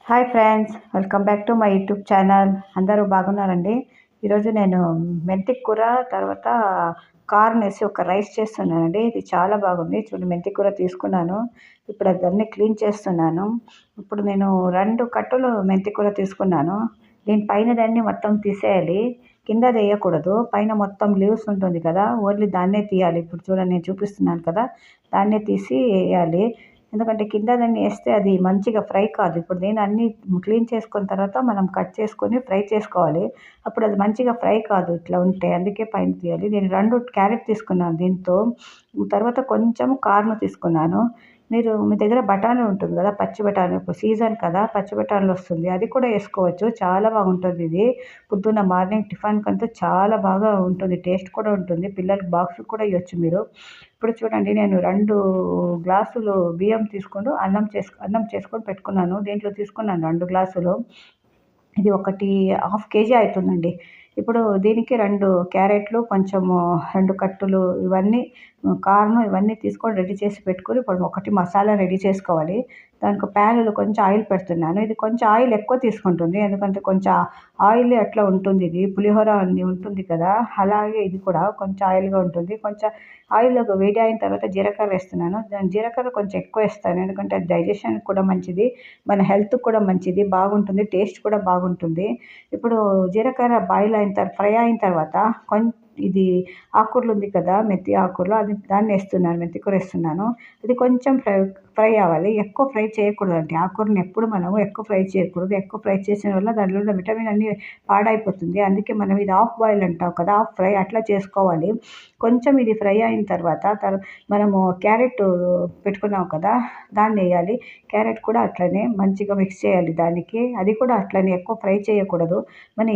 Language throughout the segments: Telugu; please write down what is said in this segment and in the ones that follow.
Hi friends, welcome back to my YouTube channel. అందరూ బాగున్నారండి. ఈరోజు నేను మెంతి కూర తర్వాత కార్న్ వేసి ఒక రైస్ చేస్తున్నానండి. ఇది చాలా బాగుంది. చూడండి, మెంతి కూర తీసుకున్నాను. ఇప్పుడు దాన్ని క్లీన్ చేస్తున్నాను. ఇప్పుడు నేను 2 కట్టలు మెంతి కూర తీసుకున్నాను. దీని పైన దాన్ని మొత్తం తీసేయాలి. కింద వేయకూడదు. పైన మొత్తం లీవ్స్ ఉంటుంది కదా, ఓన్లీ దాన్నే తీయాలి. ఇప్పుడు చూడండి, నేను చూపిస్తున్నాను కదా, దాన్నే తీసి వేయాలి. ఎందుకంటే కింద దాన్ని వేస్తే అది మంచిగా ఫ్రై కాదు. ఇప్పుడు నేను అన్నీ క్లీన్ చేసుకున్న తర్వాత మనం కట్ చేసుకొని ఫ్రై చేసుకోవాలి. అప్పుడు అది మంచిగా ఫ్రై కాదు ఇట్లా ఉంటే. అందుకే పైన తీయాలి. నేను 2 క్యారెట్ తీసుకున్నాను దీంతో. తర్వాత కొంచెం కార్న్ తీసుకున్నాను. మీ దగ్గర బఠానీ ఉంటుంది కదా, పచ్చి బఠానీ. ఇప్పుడు సీజన్ కదా, పచ్చి బఠానీలు వస్తుంది, అది కూడా వేసుకోవచ్చు. చాలా బాగుంటుంది ఇది. పొద్దున్న మార్నింగ్ టిఫిన్‌కంతా చాలా బాగా ఉంటుంది. టేస్ట్ కూడా ఉంటుంది. పిల్లలకి బాక్స్‌కి కూడా ఇవ్వచ్చు మీరు. ఇప్పుడు చూడండి, నేను 2 గ్లాసులు బియ్యం తీసుకొని అన్నం చేసుకొని పెట్టుకున్నాను. దీంట్లో తీసుకున్నాను 2 గ్లాసులు. ఇది ఒకటి హాఫ్ కేజీ అవుతుందండి. ఇప్పుడు దీనికి 2 క్యారెట్లు, కొంచెము 2 కట్టులు ఇవన్నీ కార్న్ ఇవన్నీ తీసుకొని రెడీ చేసి పెట్టుకొని, ఇప్పుడు ఒకటి మసాలా రెడీ చేసుకోవాలి. దానికి ప్యాన్‌లో కొంచెం ఆయిల్ పెడుతున్నాను. ఇది కొంచెం ఆయిల్ ఎక్కువ తీసుకుంటుంది. ఎందుకంటే కొంచెం ఆయిల్ అట్లా ఉంటుంది. ఇది పులిహోర అని ఉంటుంది కదా, అలాగే ఇది కూడా కొంచెం ఆయిల్‌గా ఉంటుంది. కొంచెం ఆయిల్ వేడి అయిన తర్వాత జీలకర్ర వేస్తున్నాను. జీలకర్ర కొంచెం ఎక్కువ వేస్తాను. ఎందుకంటే అది డైజెషన్‌కి కూడా మంచిది. మన హెల్త్‌కి కూడా మంచిది. బాగుంటుంది. టేస్ట్ కూడా బాగుంటుంది. ఇప్పుడు జీలకర్ర ఫ్రై అయిన తర్వాత ఇది ఆకుకూరలు ఉంది కదా, మెంతి ఆకుకూరలు, దాన్ని వేస్తున్నాను. మెంతి కూర వేస్తున్నాను. అది కొంచెం ఫ్రై అవ్వాలి. ఎక్కువ ఫ్రై చేయకూడదండి. ఆకుకూరని ఎప్పుడు మనము ఎక్కువ ఫ్రై చేయకూడదు. ఎక్కువ ఫ్రై చేసిన వల్ల దాంట్లో ఉన్న విటమిన్ అన్నీ పాడైపోతుంది. అందుకే మనం ఇది హాఫ్ బాయిల్ అంటాం కదా, హాఫ్ ఫ్రై అట్లా చేసుకోవాలి. కొంచెం ఇది ఫ్రై అయిన తర్వాత మనము క్యారెట్ పెట్టుకున్నాం కదా, దాన్ని వేయాలి. క్యారెట్ కూడా అట్లనే మంచిగా మిక్స్ చేయాలి దానికి. అది కూడా అట్లనే ఎక్కువ ఫ్రై చేయకూడదు. మనం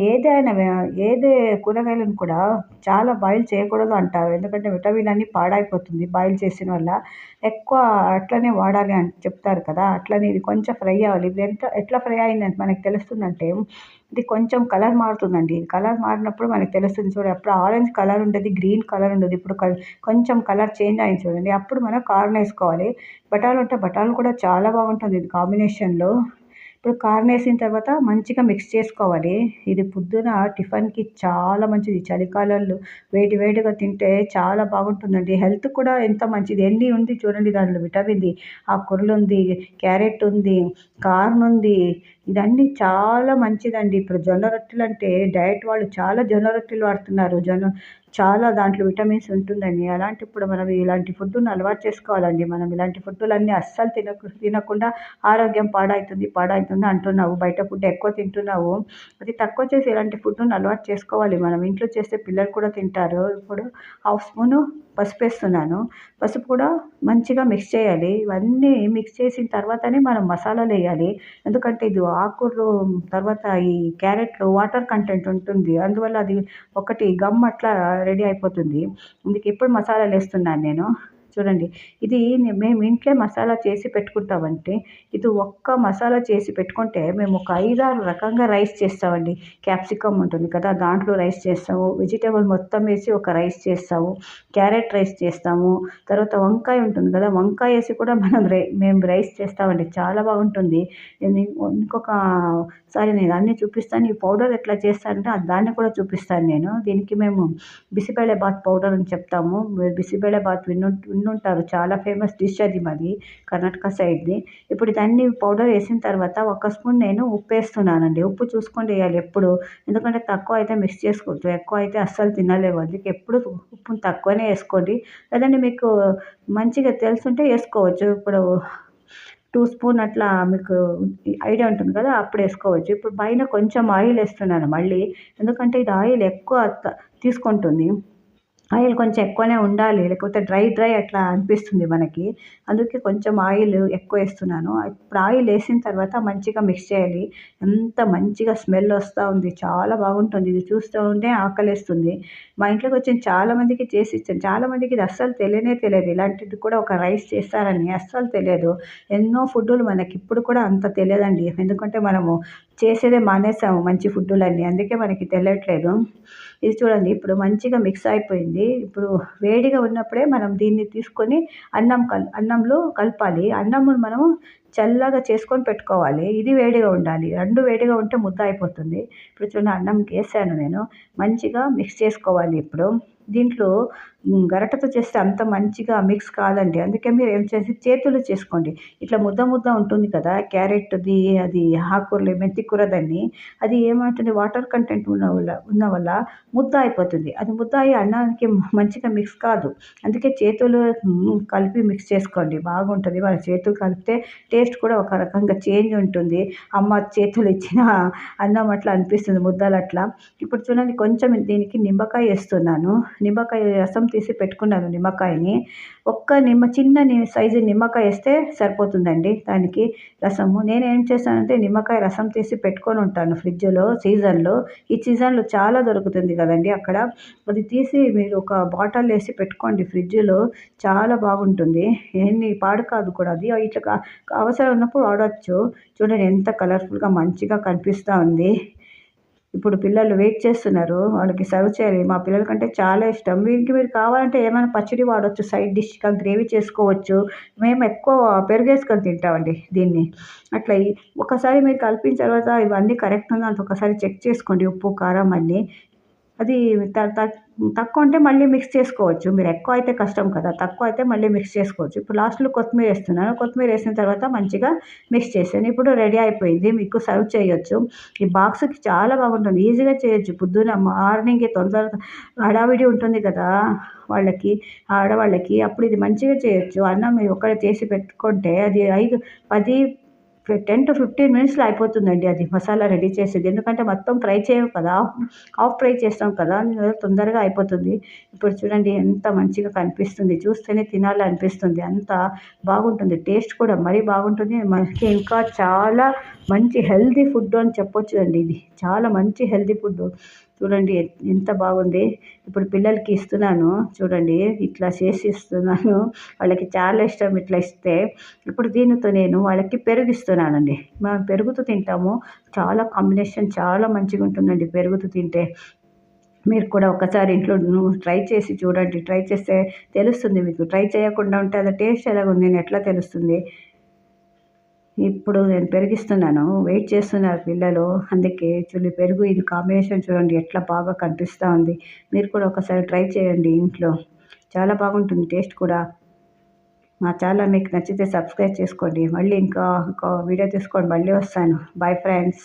ఏదే కూరగాయలను కూడా చాలా బాయిల్ చేయకూడదు అంటారు. ఎందుకంటే విటమిన్ అన్నీ పాడైపోతుంది బాయిల్ చేసిన వల్ల. ఎక్కువ అట్లనే వాడాలి అని చెప్తారు కదా, అట్లనే ఇది కొంచెం ఫ్రై అవ్వాలి. ఇది ఎట్లా ఫ్రై అయిందంటే మనకు తెలుస్తుందంటే, ఇది కొంచెం కలర్ మారుతుందండి. కలర్ మారినప్పుడు మనకు తెలుస్తుంది. చూడండి, అప్పుడు ఆరెంజ్ కలర్ ఉండేది, గ్రీన్ కలర్ ఉండేది. ఇప్పుడు కొంచెం కలర్ చేంజ్ అయింది చూడండి. అప్పుడు మనం కార్న్ వేసుకోవాలి. బఠానీలు ఉంటే బఠానీలు కూడా చాలా బాగుంటుంది ఇది కాంబినేషన్‌లో. ఇప్పుడు కార్న్ వేసిన తర్వాత మంచిగా మిక్స్ చేసుకోవాలి. ఇది పొద్దున టిఫిన్‌కి చాలా మంచిది. చలికాలంలో వేడి వేడిగా తింటే చాలా బాగుంటుందండి. హెల్త్ కూడా ఎంత మంచిది. ఎన్ని ఉంది చూడండి దాంట్లో విటమిన్‌ది. ఆకుకూరలు ఉంది, క్యారెట్ ఉంది, కార్న్ ఉంది. ఇదన్నీ చాలా మంచిదండి. ఇప్పుడు జొన్న రొట్టెలంటే డైట్ వాళ్ళు చాలా జొన్న రొట్టెలు వాడుతున్నారు. చాలా దాంట్లో విటమిన్స్ ఉంటుందని. అలాంటప్పుడు మనం ఇలాంటి ఫుడ్‌ని అలవాటు చేసుకోవాలండి. మనం ఇలాంటి ఫుడ్‌లన్నీ అస్సలు తినకుండా ఆరోగ్యం పాడైతుంది అంటున్నావు. బయట ఫుడ్ ఎక్కువ తింటున్నావు. అది తక్కువ చేసి ఇలాంటి ఫుడ్‌ని అలవాటు చేసుకోవాలి మనం. ఇంట్లో చేస్తే పిల్లలు కూడా తింటారు. ఇప్పుడు హాఫ్ స్పూను పసుపేస్తున్నాను. పసుపు కూడా మంచిగా మిక్స్ చేయాలి. ఇవన్నీ మిక్స్ చేసిన తర్వాతనే మనం మసాలాలేయాలి. ఎందుకంటే ఇది ఆకుకూరలు తర్వాత ఈ క్యారెట్‌లో వాటర్ కంటెంట్ ఉంటుంది. అందువల్ల అది ఒకటి గమ్ అట్లా రెడీ అయిపోతుంది. అందుకే ఇప్పుడు మసాలాలేస్తున్నాను నేను. చూడండి, ఇది మేము ఇంట్లో మసాలా చేసి పెట్టుకుంటామంటే, ఇది ఒక్క మసాలా చేసి పెట్టుకుంటే మేము ఒక 5, 6 రకంగా రైస్ చేస్తామండి. క్యాప్సికమ్ ఉంటుంది కదా, దాంట్లో రైస్ చేస్తాము. వెజిటబుల్ మొత్తం వేసి ఒక రైస్ చేస్తాము. క్యారెట్ రైస్ చేస్తాము. తర్వాత వంకాయ ఉంటుంది కదా, వంకాయ వేసి కూడా మేము రైస్ చేస్తామండి. చాలా బాగుంటుంది. ఇది ఇంకొకసారి నేను అన్నీ చూపిస్తాను. ఈ పౌడర్ ఎట్లా చేస్తానంటే దాన్ని కూడా చూపిస్తాను నేను. దీనికి మేము బిసిబేళే బాత్ పౌడర్ అని చెప్తాము. మీరు బిసిబేళే బాత్ వినుంటారు. చాలా ఫేమస్ డిష్ అది మాది, కర్ణాటక సైడ్‌ది. ఇప్పుడు ఇదన్నీ పౌడర్ వేసిన తర్వాత ఒక స్పూన్ నేను ఉప్పేస్తున్నానండి. ఉప్పు చూసుకొని వేయాలి ఎప్పుడు. ఎందుకంటే తక్కువ అయితే మిక్స్ చేసుకోవద్దు. ఎక్కువ అయితే అస్సలు తినలేము. అందుకే ఎప్పుడు ఉప్పుని తక్కువనే వేసుకోండి. లేదంటే మీకు మంచిగా తెలుసుంటే వేసుకోవచ్చు. ఇప్పుడు 2 స్పూన్ అట్లా మీకు ఐడియా ఉంటుంది కదా, అప్పుడు వేసుకోవచ్చు. ఇప్పుడు పైన కొంచెం ఆయిల్ వేస్తున్నాను మళ్ళీ. ఎందుకంటే ఇది ఆయిల్ ఎక్కువ తీసుకుంటుంది. ఆయిల్ కొంచెం ఎక్కువనే ఉండాలి. లేకపోతే డ్రై అట్లా అనిపిస్తుంది మనకి. అందుకే కొంచెం ఆయిల్ ఎక్కువేస్తున్నాను. ఇప్పుడు ఆయిల్ వేసిన తర్వాత మంచిగా మిక్స్ చేయాలి. ఎంత మంచిగా స్మెల్ వస్తా ఉంది. చాలా బాగుంటుంది. ఇది చూస్తూ ఉంటే ఆకలేస్తుంది. మా ఇంట్లోకి వచ్చిన చాలా మందికి చేసి ఇచ్చాను. చాలా మందికి ఇది అస్సలు తెలియదు. ఇలాంటిది కూడా ఒక రైస్ చేస్తారని అస్సలు తెలియదు. ఎన్నో ఫుడ్డులు మనకి ఇప్పుడు కూడా అంత తెలియదండి. ఎందుకంటే మనము చేసేదే మానేసాము మంచి ఫుడ్డులన్నీ. అందుకే మనకి తెలియట్లేదు. ఇది చూడండి ఇప్పుడు మంచిగా మిక్స్ అయిపోయింది. ఇప్పుడు వేడిగా ఉన్నప్పుడే మనం దీన్ని తీసుకొని అన్నంలో కలపాలి. అన్నమును మనము చల్లగా చేసుకొని పెట్టుకోవాలి. ఇది వేడిగా ఉండాలి. 2 వేడిగా ఉంటే ముద్ద అయిపోతుంది. ఇప్పుడు చూడండి అన్నంకేసాను నేను. మంచిగా మిక్స్ చేసుకోవాలి ఇప్పుడు. దీంట్లో గరిటెతో చేస్తే అంత మంచిగా మిక్స్ కాదండి. అందుకే మీరు ఏం చేసి చేతులు చేసుకోండి. ఇట్లా ముద్ద ముద్ద ఉంటుంది కదా! క్యారెట్‌ది అది ఆకుకూరలు మెంతి కూరదని అది ఏమవుతుంది వాటర్ కంటెంట్ ఉన్న వల్ల ముద్ద అయిపోతుంది. అది ముద్ద అయ్యి అన్నానికి మంచిగా మిక్స్ కాదు. అందుకే చేతులు కలిపి మిక్స్ చేసుకోండి బాగుంటది. మన చేతులు కలిపితే టేస్ట్ కూడా ఒక రకంగా చేంజ్ ఉంటుంది. అమ్మ చేతులు ఇచ్చిన అన్నం అట్లా అనిపిస్తుంది ముద్దలట్లా. ఇప్పుడు చూడండి కొంచెం దీనికి నిమ్మకాయ ఏస్తున్నాను. నిమ్మకాయ రసం తీసి పెట్టుకున్నాను నిమ్మకాయని. చిన్న సైజు నిమ్మకాయ ఏస్తే సరిపోతుందండి దానికి రసము. నేనేం చేశానంటే నిమ్మకాయ రసం తీసి పెట్టుకొని ఉంటాను ఫ్రిడ్జ్‌లో సీజన్‌లో. ఈ సీజన్‌లో చాలా దొరుకుతుంది కదండీ అక్కడ. అది తీసి మీరు ఒక బాటిల్‌లో ఏసి పెట్టుకోండి ఫ్రిడ్జ్‌లో. చాలా బాగుంటుంది. పాడు కాదు కూడా అది. ఇట్లా అవసరం ఉన్నప్పుడు వాడొచ్చు. చూడండి ఎంత కలర్‌ఫుల్‌గా మంచిగా కనిపిస్తా ఉంది. ఇప్పుడు పిల్లలు వెయిట్ చేస్తున్నారు. వాళ్ళకి సర్వ్ చేయాలి. మా పిల్లలకంటే చాలా ఇష్టం. దీనికి మీరు కావాలంటే ఏమైనా పచ్చడి వాడొచ్చు. సైడ్ డిష్‌గా గ్రేవీ చేసుకోవచ్చు. మేము ఎక్కువ పెరుగేసుకొని తింటామండి దీన్ని. అట్లా ఒకసారి మీరు కలిపిన తర్వాత ఇవన్నీ కరెక్ట్ ఉందా అని ఒకసారి చెక్ చేసుకోండి. ఉప్పు, కారం అన్నీ. అది త త తక్కువ ఉంటే మళ్ళీ మిక్స్ చేసుకోవచ్చు. మీరు ఎక్కువ అయితే కష్టం కదా! తక్కువ అయితే మళ్ళీ మిక్స్ చేసుకోవచ్చు. ఇప్పుడు లాస్ట్‌లో కొత్తిమీర ఏస్తున్నాను. కొత్తిమీర ఏసిన తర్వాత మంచిగా మిక్స్ చేశాను. ఇప్పుడు రెడీ అయిపోయింది. మీకు సర్వ్ చేయొచ్చు. ఈ బాక్స్‌కి చాలా బాగుంటుంది. ఈజీగా చేయొచ్చు. పొద్దున మార్నింగే తొందరగా హడావిడి ఉంటుంది కదా! ఆడవాళ్ళకి అప్పుడు ఇది మంచిగా చేయొచ్చు. అన్నం మీరు ఒక్కడే చేసి పెట్టుకుంటే అది 10 10-15 మినిట్స్‌లో అయిపోతుందండి అది మసాలా రెడీ చేసేది. ఎందుకంటే మొత్తం ఫ్రై చేయం కదా! హాఫ్ ఫ్రై చేస్తాం కదా! తొందరగా అయిపోతుంది. ఇప్పుడు చూడండి ఎంత మంచిగా కనిపిస్తుంది. చూస్తేనే తినాలనిపిస్తుంది. అంత బాగుంటుంది. టేస్ట్ కూడా మరీ బాగుంటుంది. మనకి ఇంకా చాలా మంచి హెల్తీ ఫుడ్ అని చెప్పొచ్చండి ఇది. చాలా మంచి హెల్తీ ఫుడ్డు. చూడండి ఎంత బాగుంది. ఇప్పుడు పిల్లలకి ఇస్తున్నాను. చూడండి ఇట్లా చేసి ఇస్తున్నాను. వాళ్ళకి చాలా ఇష్టం ఇట్లా ఇస్తే. ఇప్పుడు దీనితో నేను వాళ్ళకి పెరుగిస్తున్నానండి. మేము పెరుగుతో తింటాము. చాలా కాంబినేషన్ చాలా మంచిగుంటుందండి పెరుగుతో తింటే. మీరు కూడా ఒకసారి ఇంట్లో ట్రై చేసి చూడండి. ట్రై చేస్తే తెలుస్తుంది మీకు. ట్రై చేయకుండా ఉంటే అది టేస్ట్ ఎలాగుంది అని ఎట్లా తెలుస్తుంది? ఇప్పుడు నేను పెరిగిస్తున్నాను. వెయిట్ చేస్తున్నారు పిల్లలు. అందుకే పెరుగు ఇది కాంబినేషన్ చూడండి ఎట్లా బాగా కనిపిస్తా ఉంది. మీరు కూడా ఒకసారి ట్రై చేయండి ఇంట్లో. చాలా బాగుంటుంది టేస్ట్ కూడా. మా ఛానల్ మీకు నచ్చితే సబ్స్క్రైబ్ చేసుకోండి. మళ్ళీ ఇంకో వీడియో తీసుకొని మళ్ళీ వస్తాను. Bye friends.